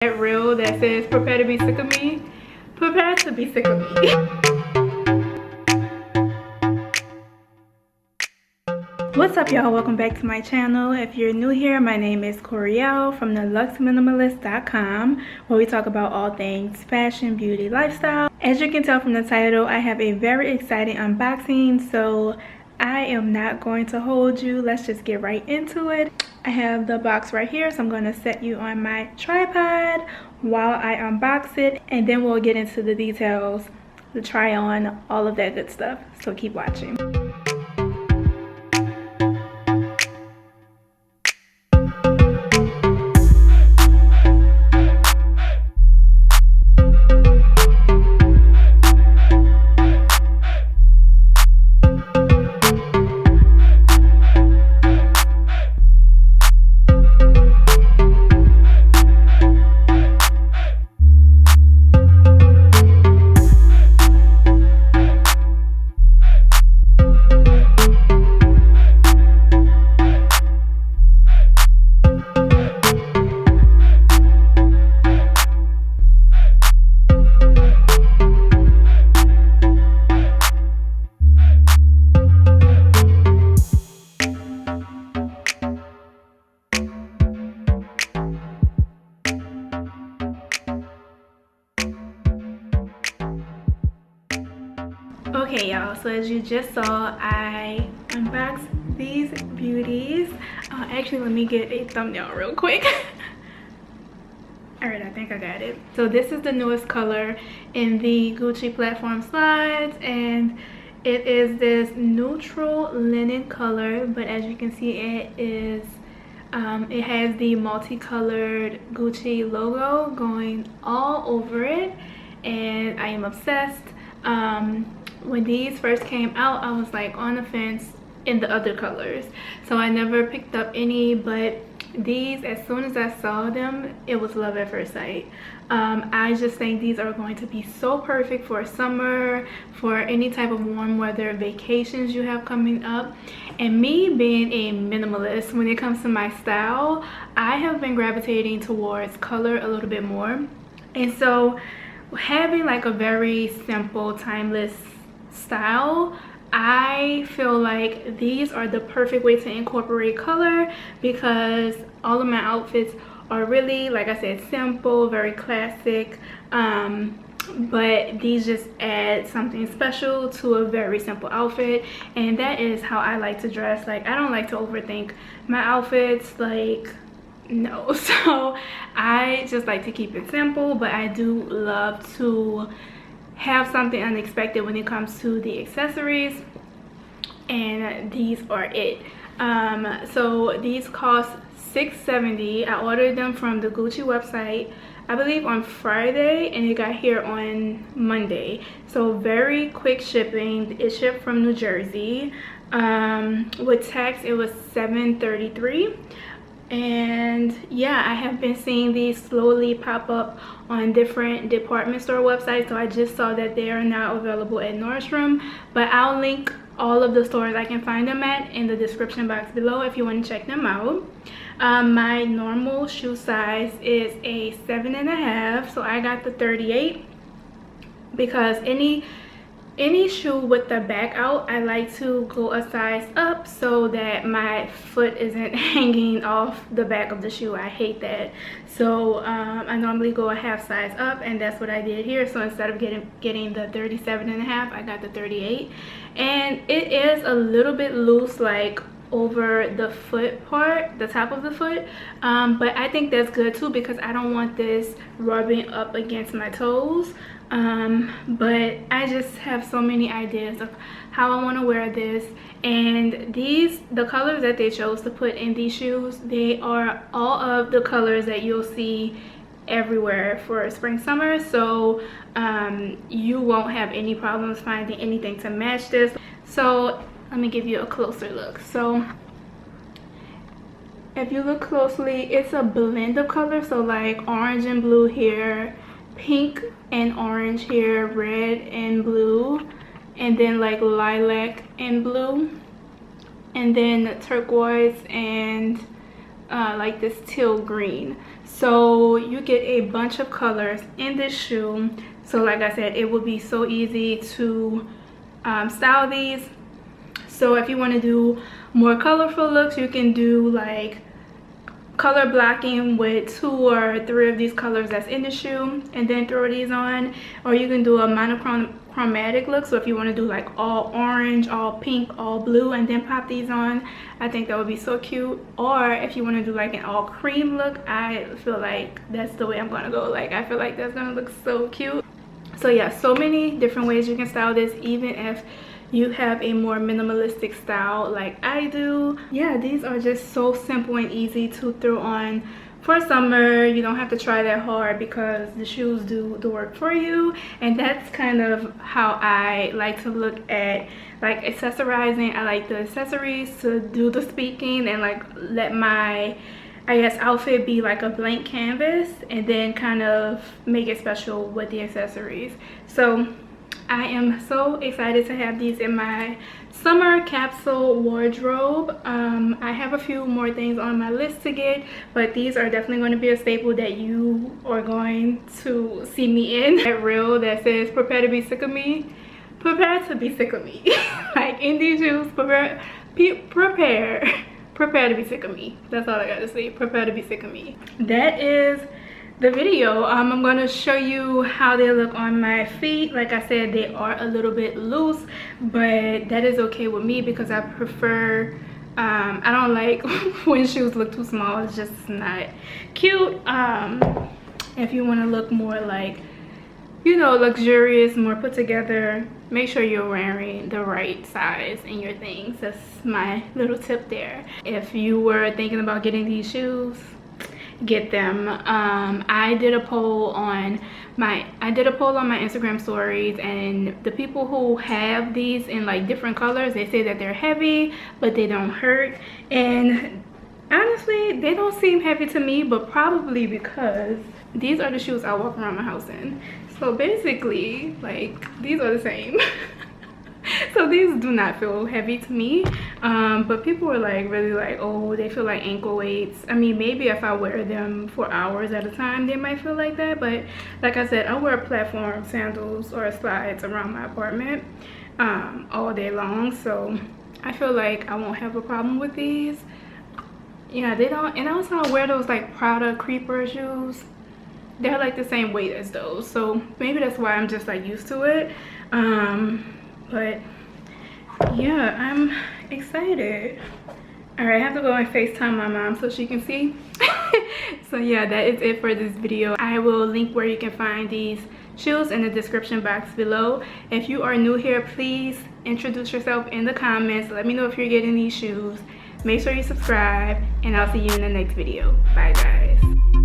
That reel that says prepare to be sick of me. Prepare to be sick of me. What's up, y'all? Welcome back to my channel. If you're new here, my name is Corielle from theluxeminimalist.com, where we talk about all things fashion, beauty, lifestyle. As you can tell from the title, I have a very exciting unboxing, so I am not going to hold you. Let's just get right into it. I have the box right here, so I'm going to set you on my tripod while I unbox it, and then we'll get into the details, the try on, all of that good stuff. So keep watching. Okay, y'all, so as you just saw, I unboxed these beauties. Actually, let me get a thumbnail real quick. Alright, I think I got it. So this is the newest color in the Gucci platform slides, and it is this neutral linen color, but as you can see, it is it has the multicolored Gucci logo going all over it, and I am obsessed. When these first came out, I was like on the fence in the other colors, so I never picked up any, but these, as soon as I saw them, it was love at first sight. I just think these are going to be so perfect for summer, for any type of warm weather vacations you have coming up. And me being a minimalist when it comes to my style, I have been gravitating towards color a little bit more, and so having like a very simple, timeless style, I feel like these are the perfect way to incorporate color, because all of my outfits are really, like I said, simple, very classic, but these just add something special to a very simple outfit, and that is how I like to dress. Like, I don't like to overthink my outfits, like, no. So I just like to keep it simple, but I do love to have something unexpected when it comes to the accessories, and these are it. So these cost $6.70. I ordered them from the Gucci website, I believe on Friday, and it got here on Monday, so very quick shipping. It shipped from New Jersey. With tax it was $7.33. And yeah, I have been seeing these slowly pop up on different department store websites, so I just saw that they are now available at Nordstrom, but I'll link all of the stores I can find them at in the description box below if you want to check them out. My normal shoe size is a 7.5, so I got the 38 because any shoe with the back out, I like to go a size up so that my foot isn't hanging off the back of the shoe. I hate that. So I normally go a half size up, and that's what I did here. So instead of getting the 37.5, I got the 38, and it is a little bit loose, like over the foot part, the top of the foot, but I think that's good too, because I don't want this rubbing up against my toes. But I just have so many ideas of how I want to wear this, and the colors that they chose to put in these shoes, they are all of the colors that you'll see everywhere for spring summer, so you won't have any problems finding anything to match this. So let me give you a closer look. So if you look closely, it's a blend of colors, so like orange and blue here, pink and orange here, red and blue, and then like lilac and blue, and then turquoise and like this teal green. So you get a bunch of colors in this shoe. So like I said, it will be so easy to style these. So if you want to do more colorful looks, you can do like color blocking with 2 or 3 of these colors that's in the shoe and then throw these on. Or you can do a monochromatic look. So if you want to do like all orange, all pink, all blue, and then pop these on, I think that would be so cute. Or if you want to do like an all cream look, I feel like that's the way I'm gonna go. Like I feel like that's gonna look so cute. So yeah, so many different ways you can style this, even if you have a more minimalistic style like I do. Yeah, these are just so simple and easy to throw on for summer. You don't have to try that hard because the shoes do the work for you. And that's kind of how I like to look at like accessorizing. I like the accessories to do the speaking and like let my, I guess, outfit be like a blank canvas, and then kind of make it special with the accessories. So I am so excited to have these in my summer capsule wardrobe. I have a few more things on my list to get, but these are definitely going to be a staple that you are going to see me in. That reel that says prepare to be sick of me. Prepare to be sick of me. Like in these shoes, prepare to be sick of me. That's all I got to say. Prepare to be sick of me. That is the video. I'm going to show you how they look on my feet. Like I said, they are a little bit loose, but that is okay with me because I prefer, I don't like when shoes look too small. It's just not cute. If you want to look more like, you know, luxurious, more put together, make sure you're wearing the right size in your things. That's my little tip there. If you were thinking about getting these shoes, get them. I did a poll on my Instagram stories, and the people who have these in like different colors, they say that they're heavy but they don't hurt. And honestly, they don't seem heavy to me, but probably because these are the shoes I walk around my house in. So basically, like, these are the same. So these do not feel heavy to me, but people were like really like, oh, they feel like ankle weights. I mean, maybe if I wear them for hours at a time, they might feel like that. But like I said, I wear platform sandals or slides around my apartment all day long, so I feel like I won't have a problem with these. Yeah, they don't. And also I wear those like Prada creeper shoes. They're like the same weight as those, so maybe that's why I'm just like used to it. But yeah, I'm excited. All right, I have to go and FaceTime my mom so she can see. So yeah, that is it for this video. I will link where you can find these shoes in the description box below. If you are new here, please introduce yourself in the comments. Let me know if you're getting these shoes. Make sure you subscribe, and I'll see you in the next video. Bye guys.